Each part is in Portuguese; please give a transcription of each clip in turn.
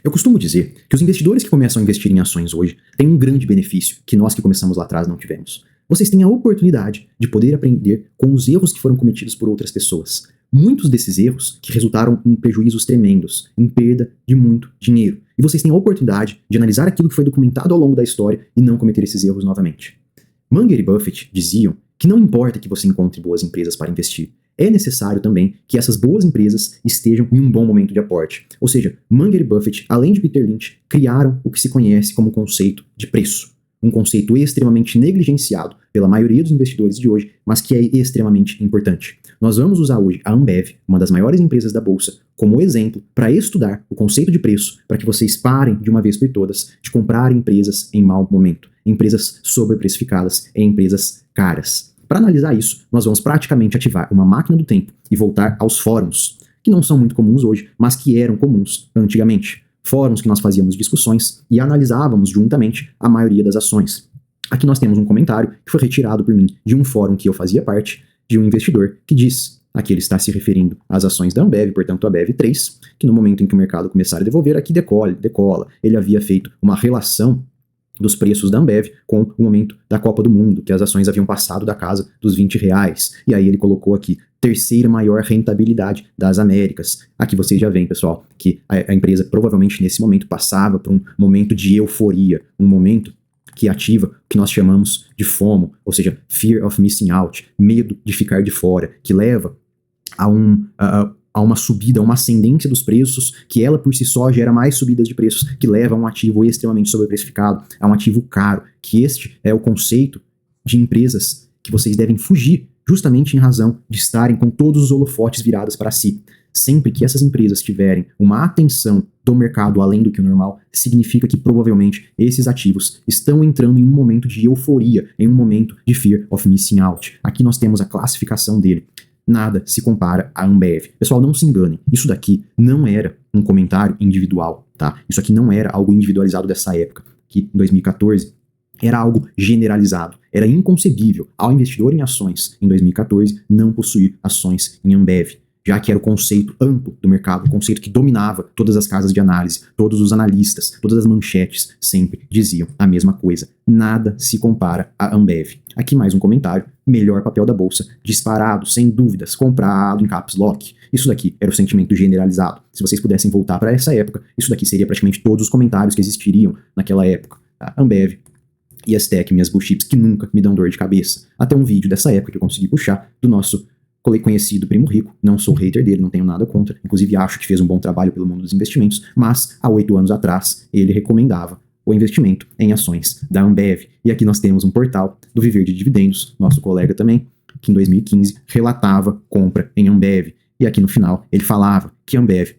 Eu costumo dizer que os investidores que começam a investir em ações hoje têm um grande benefício que nós que começamos lá atrás não tivemos. Vocês têm a oportunidade de poder aprender com os erros que foram cometidos por outras pessoas. Muitos desses erros que resultaram em prejuízos tremendos, em perda de muito dinheiro. E vocês têm a oportunidade de analisar aquilo que foi documentado ao longo da história e não cometer esses erros novamente. Munger e Buffett diziam que não importa que você encontre boas empresas para investir, é necessário também que essas boas empresas estejam em um bom momento de aporte. Ou seja, Munger e Buffett, além de Peter Lynch, criaram o que se conhece como conceito de preço. Um conceito extremamente negligenciado pela maioria dos investidores de hoje, mas que é extremamente importante. Nós vamos usar hoje a Ambev, uma das maiores empresas da Bolsa, como exemplo para estudar o conceito de preço, para que vocês parem de uma vez por todas de comprar empresas em mau momento, empresas sobreprecificadas e empresas caras. Para analisar isso, nós vamos praticamente ativar uma máquina do tempo e voltar aos fóruns, que não são muito comuns hoje, mas que eram comuns antigamente. Fóruns que nós fazíamos discussões e analisávamos juntamente a maioria das ações. Aqui nós temos um comentário que foi retirado por mim de um fórum que eu fazia parte, de um investidor que diz, aqui ele está se referindo às ações da Ambev, portanto a Ambev3, que no momento em que o mercado começar a devolver, aqui decola. Ele havia feito uma relação dos preços da Ambev com o momento da Copa do Mundo, que as ações haviam passado da casa dos R$20. E aí ele colocou aqui, terceira maior rentabilidade das Américas. Aqui vocês já veem, pessoal, que a empresa provavelmente nesse momento passava por um momento de euforia, um momento que ativa o que nós chamamos de FOMO, ou seja, Fear of Missing Out, medo de ficar de fora, que leva a uma subida, a uma ascendência dos preços, que ela por si só gera mais subidas de preços, que leva a um ativo extremamente sobreprecificado, a um ativo caro, que este é o conceito de empresas que vocês devem fugir, justamente em razão de estarem com todos os holofotes virados para si. Sempre que essas empresas tiverem uma atenção do mercado além do que o normal, significa que provavelmente esses ativos estão entrando em um momento de euforia, em um momento de Fear of Missing Out. Aqui nós temos a classificação dele. Nada se compara à Ambev. Pessoal, não se enganem. Isso daqui não era um comentário individual, tá? Isso aqui não era algo individualizado dessa época, que em 2014 era algo generalizado. Era inconcebível ao investidor em ações em 2014 não possuir ações em Ambev, já que era o conceito amplo do mercado, o conceito que dominava todas as casas de análise, todos os analistas, todas as manchetes sempre diziam a mesma coisa. Nada se compara à Ambev. Aqui mais um comentário. Melhor papel da bolsa, disparado, sem dúvidas, comprado em caps lock. Isso daqui era o sentimento generalizado. Se vocês pudessem voltar para essa época, isso daqui seria praticamente todos os comentários que existiriam naquela época. A Ambev e as Tech, minhas blue chips, que nunca me dão dor de cabeça. Até um vídeo dessa época que eu consegui puxar do nosso conhecido Primo Rico, não sou hater dele, não tenho nada contra, inclusive acho que fez um bom trabalho pelo mundo dos investimentos, mas há 8 anos atrás ele recomendava o investimento em ações da Ambev. E aqui nós temos um portal do Viver de Dividendos, nosso colega também, que em 2015 relatava compra em Ambev. E aqui no final ele falava que a Ambev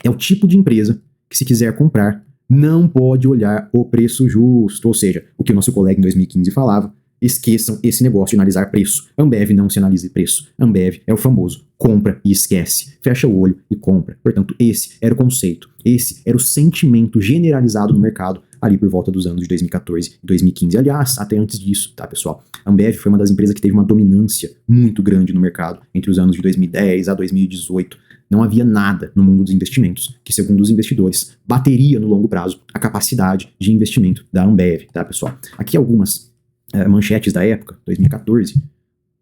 é o tipo de empresa que, se quiser comprar, não pode olhar o preço justo, ou seja, o que o nosso colega em 2015 falava. Esqueçam esse negócio de analisar preço. Ambev não se analisa preço. Ambev é o famoso compra e esquece. Fecha o olho e compra. Portanto, esse era o conceito. Esse era o sentimento generalizado no mercado ali por volta dos anos de 2014 e 2015. Aliás, até antes disso, tá, pessoal? A Ambev foi uma das empresas que teve uma dominância muito grande no mercado entre os anos de 2010 a 2018. Não havia nada no mundo dos investimentos que, segundo os investidores, bateria no longo prazo a capacidade de investimento da Ambev, tá, pessoal? Aqui algumas manchetes da época, 2014,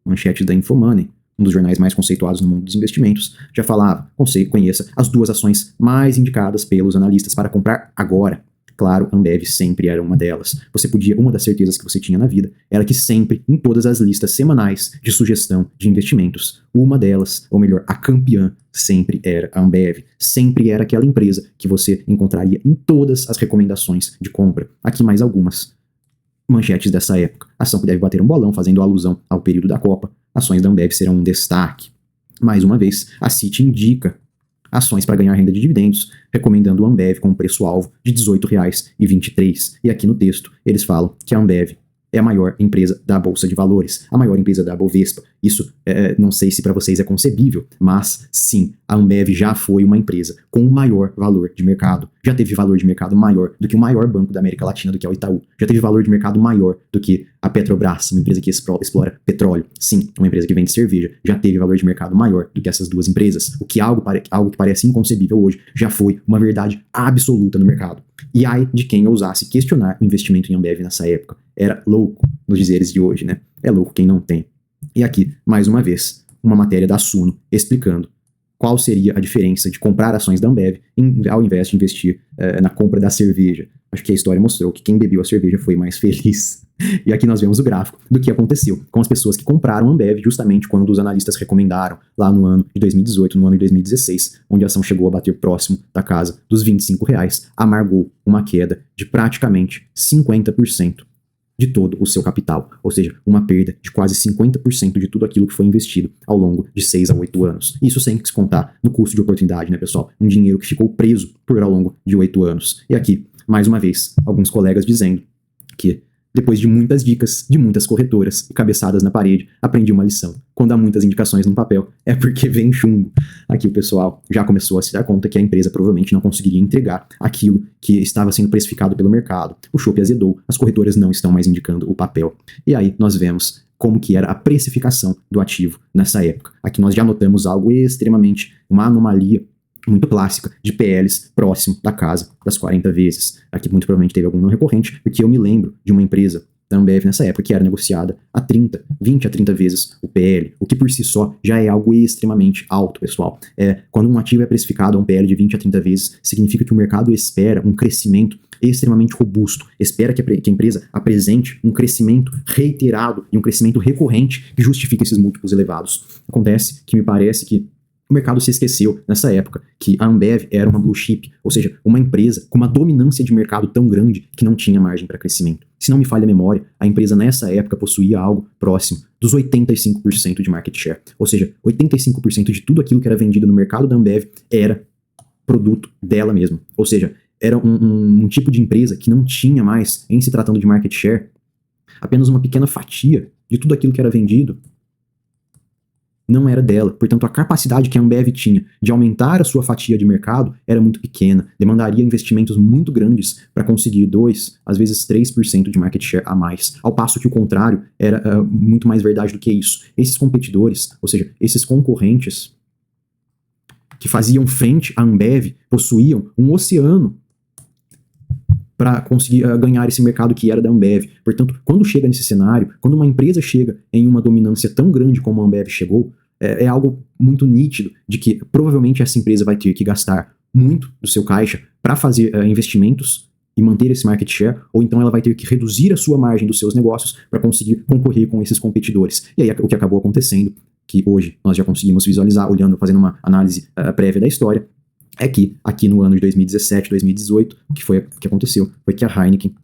manchetes da Infomoney, um dos jornais mais conceituados no mundo dos investimentos, já falava, conheça as 2 ações mais indicadas pelos analistas para comprar agora. Claro, a Ambev sempre era uma delas. Uma das certezas que você tinha na vida era que sempre, em todas as listas semanais de sugestão de investimentos, uma delas, ou melhor, a campeã, sempre era a Ambev. Sempre era aquela empresa que você encontraria em todas as recomendações de compra. Aqui mais algumas manchetes dessa época. Ação que deve bater um bolão, fazendo alusão ao período da Copa. Ações da Ambev serão um destaque. Mais uma vez, a Citi indica ações para ganhar renda de dividendos, recomendando a Ambev com um preço-alvo de R$18,23. E aqui no texto, eles falam que a Ambev é a maior empresa da Bolsa de Valores, a maior empresa da Bovespa. Isso não sei se para vocês é concebível, mas sim, a Ambev já foi uma empresa com o maior valor de mercado. Já teve valor de mercado maior do que o maior banco da América Latina, do que é o Itaú. Já teve valor de mercado maior do que a Petrobras, uma empresa que explora petróleo. Sim, uma empresa que vende cerveja. Já teve valor de mercado maior do que essas duas empresas. O que algo que parece inconcebível hoje já foi uma verdade absoluta no mercado. E ai de quem ousasse questionar o investimento em Ambev nessa época. Era louco, nos dizeres de hoje, né? É louco quem não tem. E aqui, mais uma vez, uma matéria da Suno explicando qual seria a diferença de comprar ações da Ambev ao invés de investir na compra da cerveja. Acho que a história mostrou que quem bebeu a cerveja foi mais feliz. E aqui nós vemos o gráfico do que aconteceu com as pessoas que compraram a Ambev justamente quando os analistas recomendaram lá no ano de 2018, no ano de 2016, onde a ação chegou a bater próximo da casa dos R$25, amargou uma queda de praticamente 50% de todo o seu capital, ou seja, uma perda de quase 50% de tudo aquilo que foi investido ao longo de 6 a 8 anos. Isso sem se contar no custo de oportunidade, né, pessoal? Um dinheiro que ficou preso ao longo de 8 anos. E aqui, mais uma vez, alguns colegas dizendo que depois de muitas dicas, de muitas corretoras e cabeçadas na parede, aprendi uma lição. Quando há muitas indicações no papel, é porque vem chumbo. Aqui o pessoal já começou a se dar conta que a empresa provavelmente não conseguiria entregar aquilo que estava sendo precificado pelo mercado. O chopp azedou, as corretoras não estão mais indicando o papel. E aí nós vemos como que era a precificação do ativo nessa época. Aqui nós já notamos algo extremamente, uma anomalia muito clássica de PLs próximo da casa das 40 vezes. Aqui muito provavelmente teve algum não recorrente, porque eu me lembro de uma empresa da Ambev nessa época que era negociada a 20 a 30 vezes o PL, o que por si só já é algo extremamente alto, pessoal. Quando um ativo é precificado a um PL de 20 a 30 vezes, significa que o mercado espera um crescimento extremamente robusto, espera que a empresa apresente um crescimento reiterado e um crescimento recorrente que justifique esses múltiplos elevados. Acontece que me parece que o mercado se esqueceu, nessa época, que a Ambev era uma blue chip, ou seja, uma empresa com uma dominância de mercado tão grande que não tinha margem para crescimento. Se não me falha a memória, a empresa nessa época possuía algo próximo dos 85% de market share. Ou seja, 85% de tudo aquilo que era vendido no mercado da Ambev era produto dela mesma. Ou seja, era um tipo de empresa que não tinha mais, em se tratando de market share, apenas uma pequena fatia de tudo aquilo que era vendido não era dela. Portanto, a capacidade que a Ambev tinha de aumentar a sua fatia de mercado era muito pequena. Demandaria investimentos muito grandes para conseguir 2, às vezes 3% de market share a mais. Ao passo que o contrário era muito mais verdade do que isso. Esses competidores, ou seja, esses concorrentes que faziam frente à Ambev, possuíam um oceano para conseguir ganhar esse mercado que era da Ambev. Portanto, quando chega nesse cenário, quando uma empresa chega em uma dominância tão grande como a Ambev chegou, é algo muito nítido de que provavelmente essa empresa vai ter que gastar muito do seu caixa para fazer investimentos e manter esse market share, ou então ela vai ter que reduzir a sua margem dos seus negócios para conseguir concorrer com esses competidores. E aí o que acabou acontecendo, que hoje nós já conseguimos visualizar, olhando, fazendo uma análise prévia da história, é que aqui no ano de 2017, 2018, o que aconteceu foi que a Heineken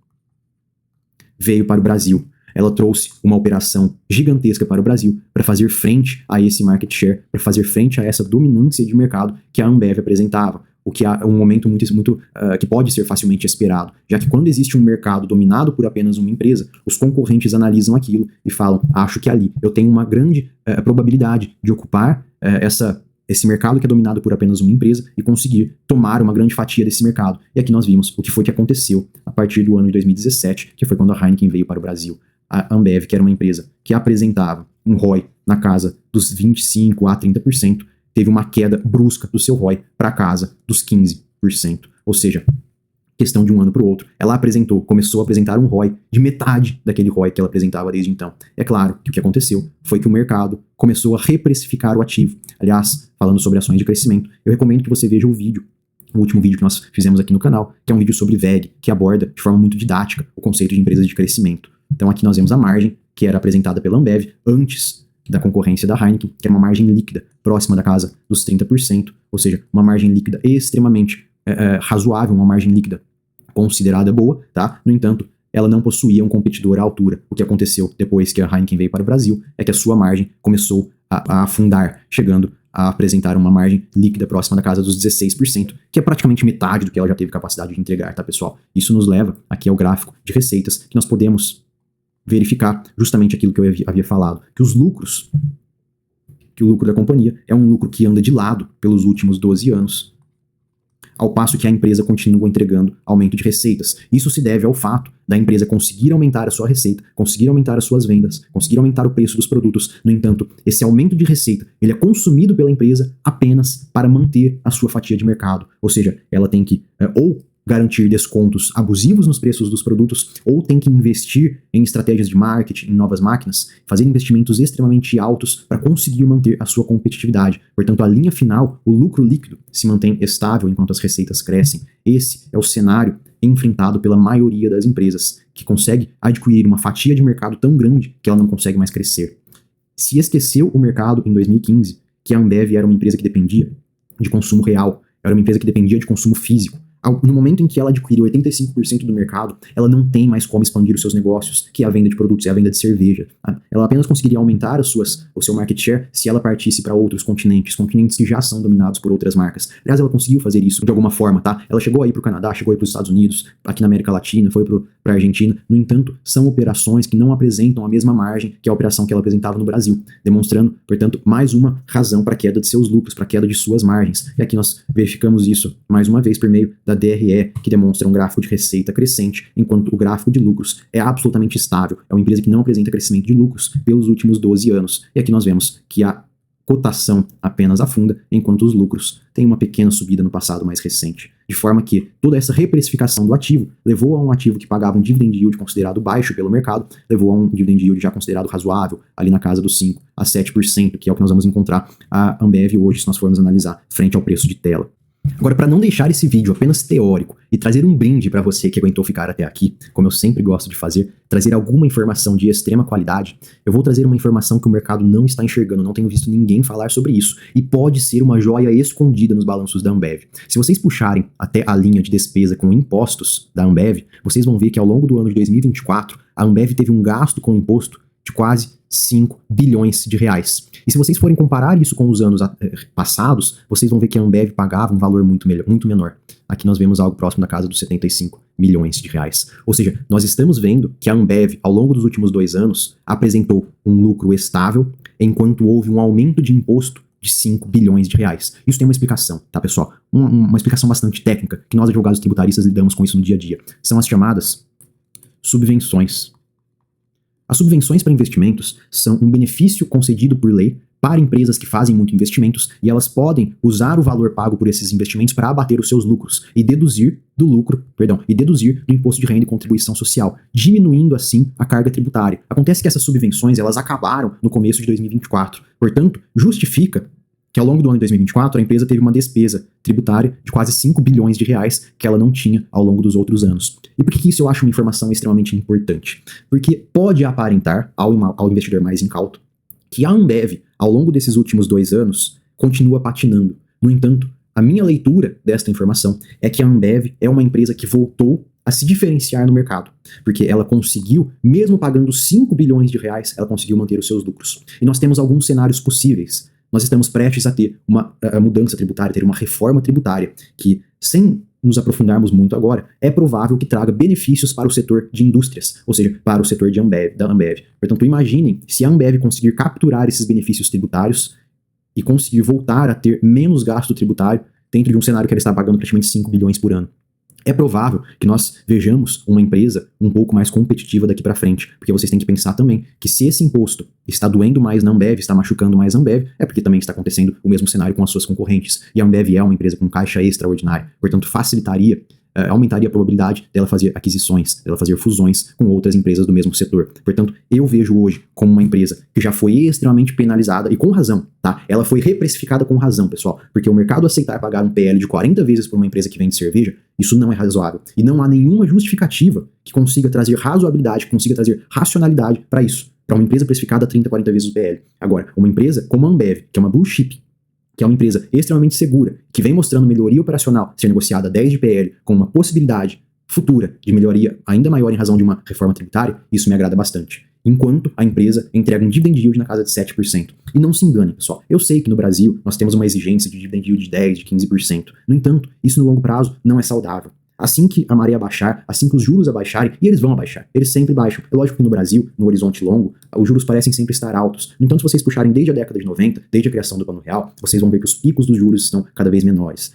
veio para o Brasil. Ela trouxe uma operação gigantesca para o Brasil para fazer frente a esse market share, para fazer frente a essa dominância de mercado que a Ambev apresentava. O que é um momento muito que pode ser facilmente esperado, já que quando existe um mercado dominado por apenas uma empresa, os concorrentes analisam aquilo e falam, acho que ali eu tenho uma grande probabilidade de ocupar esse mercado que é dominado por apenas uma empresa e conseguir tomar uma grande fatia desse mercado. E aqui nós vimos o que foi que aconteceu a partir do ano de 2017, que foi quando a Heineken veio para o Brasil. A Ambev, que era uma empresa que apresentava um ROI na casa dos 25% a 30%, teve uma queda brusca do seu ROI para casa dos 15%. Ou seja, questão de um ano para o outro, ela começou a apresentar um ROI de metade daquele ROI que ela apresentava desde então. É claro que o que aconteceu foi que o mercado começou a reprecificar o ativo. Aliás, falando sobre ações de crescimento, eu recomendo que você veja o último vídeo que nós fizemos aqui no canal, que é um vídeo sobre VEG, que aborda de forma muito didática o conceito de empresas de crescimento. Então aqui nós vemos a margem que era apresentada pela Ambev antes da concorrência da Heineken, que era uma margem líquida próxima da casa dos 30%, ou seja, uma margem líquida extremamente razoável, uma margem líquida considerada boa, tá? No entanto, ela não possuía um competidor à altura. O que aconteceu depois que a Heineken veio para o Brasil é que a sua margem começou a afundar, chegando a apresentar uma margem líquida próxima da casa dos 16%, que é praticamente metade do que ela já teve capacidade de entregar, tá, pessoal? Isso nos leva aqui ao gráfico de receitas, que nós podemos verificar justamente aquilo que eu havia falado, que o lucro da companhia é um lucro que anda de lado pelos últimos 12 anos, ao passo que a empresa continua entregando aumento de receitas. Isso se deve ao fato da empresa conseguir aumentar a sua receita, conseguir aumentar as suas vendas, conseguir aumentar o preço dos produtos. No entanto, esse aumento de receita, ele é consumido pela empresa apenas para manter a sua fatia de mercado. Ou seja, ela tem que ou garantir descontos abusivos nos preços dos produtos, ou tem que investir em estratégias de marketing, em novas máquinas, fazer investimentos extremamente altos para conseguir manter a sua competitividade. Portanto, a linha final, o lucro líquido, se mantém estável enquanto as receitas crescem. Esse é o cenário enfrentado pela maioria das empresas, que consegue adquirir uma fatia de mercado tão grande que ela não consegue mais crescer. Se esqueceu o mercado em 2015, que a Ambev era uma empresa que dependia de consumo real, era uma empresa que dependia de consumo físico. No momento em que ela adquiriu 85% do mercado, ela não tem mais como expandir os seus negócios, que é a venda de produtos, é a venda de cerveja. Ela apenas conseguiria aumentar o seu market share se ela partisse para outros continentes que já são dominados por outras marcas. Aliás, ela conseguiu fazer isso de alguma forma, tá? Ela chegou aí para o Canadá, chegou aí para os Estados Unidos, aqui na América Latina, foi para a Argentina. No entanto, são operações que não apresentam a mesma margem que a operação que ela apresentava no Brasil, demonstrando, portanto, mais uma razão para a queda de seus lucros, para a queda de suas margens. E aqui nós verificamos isso, mais uma vez, por meio da DRE, que demonstra um gráfico de receita crescente, enquanto o gráfico de lucros é absolutamente estável. É uma empresa que não apresenta crescimento de lucros pelos últimos 12 anos. E aqui nós vemos que a cotação apenas afunda, enquanto os lucros têm uma pequena subida no passado mais recente. De forma que toda essa reprecificação do ativo levou a um ativo que pagava um dividend yield considerado baixo pelo mercado, levou a um dividend yield já considerado razoável, ali na casa dos 5 a 7%, que é o que nós vamos encontrar a Ambev hoje, se nós formos analisar frente ao preço de tela. Agora, para não deixar esse vídeo apenas teórico e trazer um brinde para você que aguentou ficar até aqui, como eu sempre gosto de fazer, trazer alguma informação de extrema qualidade, eu vou trazer uma informação que o mercado não está enxergando, não tenho visto ninguém falar sobre isso, e pode ser uma joia escondida nos balanços da Ambev. Se vocês puxarem até a linha de despesa com impostos da Ambev, vocês vão ver que ao longo do ano de 2024, a Ambev teve um gasto com imposto de quase 5 bilhões de reais. E se vocês forem comparar isso com os anos passados, vocês vão ver que a Ambev pagava um valor muito menor. Aqui nós vemos algo próximo da casa dos 75 milhões de reais. Ou seja, nós estamos vendo que a Ambev, ao longo dos últimos 2 anos, apresentou um lucro estável, enquanto houve um aumento de imposto de 5 bilhões de reais. Isso tem uma explicação, tá, pessoal? Uma explicação bastante técnica, que nós, advogados tributaristas, lidamos com isso no dia a dia. São as chamadas subvenções. As subvenções para investimentos são um benefício concedido por lei para empresas que fazem muito investimentos, e elas podem usar o valor pago por esses investimentos para abater os seus lucros e deduzir do imposto de renda e contribuição social, diminuindo assim a carga tributária. Acontece que essas subvenções elas acabaram no começo de 2024, portanto, justifica que ao longo do ano de 2024 a empresa teve uma despesa tributária de quase 5 bilhões de reais que ela não tinha ao longo dos outros anos. E por que isso eu acho uma informação extremamente importante? Porque pode aparentar ao investidor mais incauto que a Ambev, ao longo desses últimos 2 anos, continua patinando. No entanto, a minha leitura desta informação é que a Ambev é uma empresa que voltou a se diferenciar no mercado, porque ela conseguiu, mesmo pagando 5 bilhões de reais, ela conseguiu manter os seus lucros. E nós temos alguns cenários possíveis. Nós estamos prestes a ter uma mudança tributária, ter uma reforma tributária, que, sem nos aprofundarmos muito agora, é provável que traga benefícios para o setor de indústrias, ou seja, para o setor da Ambev. Portanto, imaginem se a Ambev conseguir capturar esses benefícios tributários e conseguir voltar a ter menos gasto tributário dentro de um cenário que ela está pagando praticamente 5 bilhões por ano. É provável que nós vejamos uma empresa um pouco mais competitiva daqui para frente, porque vocês têm que pensar também que se esse imposto está doendo mais na Ambev, está machucando mais a Ambev, é porque também está acontecendo o mesmo cenário com as suas concorrentes. E a Ambev é uma empresa com caixa extraordinária, portanto facilitaria, aumentaria a probabilidade dela fazer aquisições, dela fazer fusões com outras empresas do mesmo setor. Portanto, eu vejo hoje como uma empresa que já foi extremamente penalizada, e com razão, tá? Ela foi reprecificada com razão, pessoal, porque o mercado aceitar pagar um PL de 40 vezes por uma empresa que vende cerveja, isso não é razoável. E não há nenhuma justificativa que consiga trazer razoabilidade, que consiga trazer racionalidade para isso, para uma empresa precificada 30, 40 vezes o PL. Agora, uma empresa como a Ambev, que é uma blue chip, que é uma empresa extremamente segura, que vem mostrando melhoria operacional, ser negociada a 10 de PL, com uma possibilidade futura de melhoria ainda maior em razão de uma reforma tributária, isso me agrada bastante. Enquanto a empresa entrega um dividend yield na casa de 7%. E não se engane, pessoal, eu sei que no Brasil nós temos uma exigência de dividend yield de 10%, de 15%. No entanto, isso no longo prazo não é saudável. Assim que a maré abaixar, assim que os juros abaixarem, e eles vão abaixar, eles sempre baixam. É lógico que no Brasil, no horizonte longo, os juros parecem sempre estar altos. No entanto, se vocês puxarem desde a década de 90, desde a criação do Plano Real, vocês vão ver que os picos dos juros estão cada vez menores.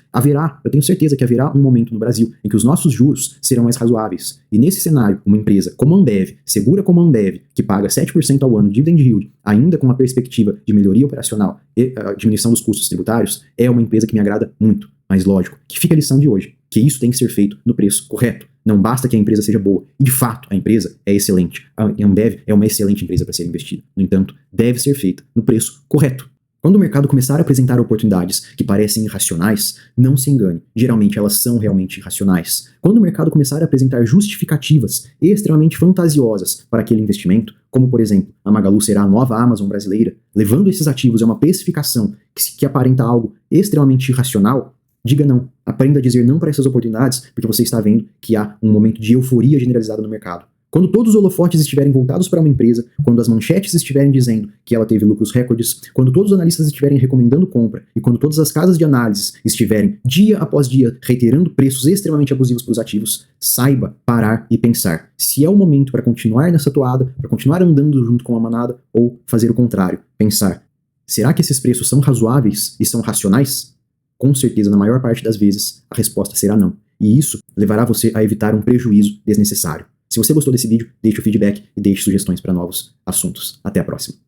Eu tenho certeza que haverá um momento no Brasil em que os nossos juros serão mais razoáveis. E nesse cenário, uma empresa como a Ambev, segura como a Ambev, que paga 7% ao ano de dividend yield, ainda com uma perspectiva de melhoria operacional e diminuição dos custos tributários, é uma empresa que me agrada muito. Mas lógico, que fica a lição de hoje, que isso tem que ser feito no preço correto. Não basta que a empresa seja boa. E de fato, a empresa é excelente. A Ambev é uma excelente empresa para ser investida. No entanto, deve ser feita no preço correto. Quando o mercado começar a apresentar oportunidades que parecem irracionais, não se engane, geralmente elas são realmente irracionais. Quando o mercado começar a apresentar justificativas extremamente fantasiosas para aquele investimento, como por exemplo, a Magalu será a nova Amazon brasileira, levando esses ativos a uma precificação que aparenta algo extremamente irracional, diga não. Aprenda a dizer não para essas oportunidades, porque você está vendo que há um momento de euforia generalizada no mercado. Quando todos os holofotes estiverem voltados para uma empresa, quando as manchetes estiverem dizendo que ela teve lucros recordes, quando todos os analistas estiverem recomendando compra e quando todas as casas de análise estiverem, dia após dia, reiterando preços extremamente abusivos para os ativos, saiba parar e pensar se é o momento para continuar nessa toada, para continuar andando junto com a manada ou fazer o contrário, pensar, será que esses preços são razoáveis e são racionais? Com certeza, na maior parte das vezes, a resposta será não. E isso levará você a evitar um prejuízo desnecessário. Se você gostou desse vídeo, deixe o feedback e deixe sugestões para novos assuntos. Até a próxima.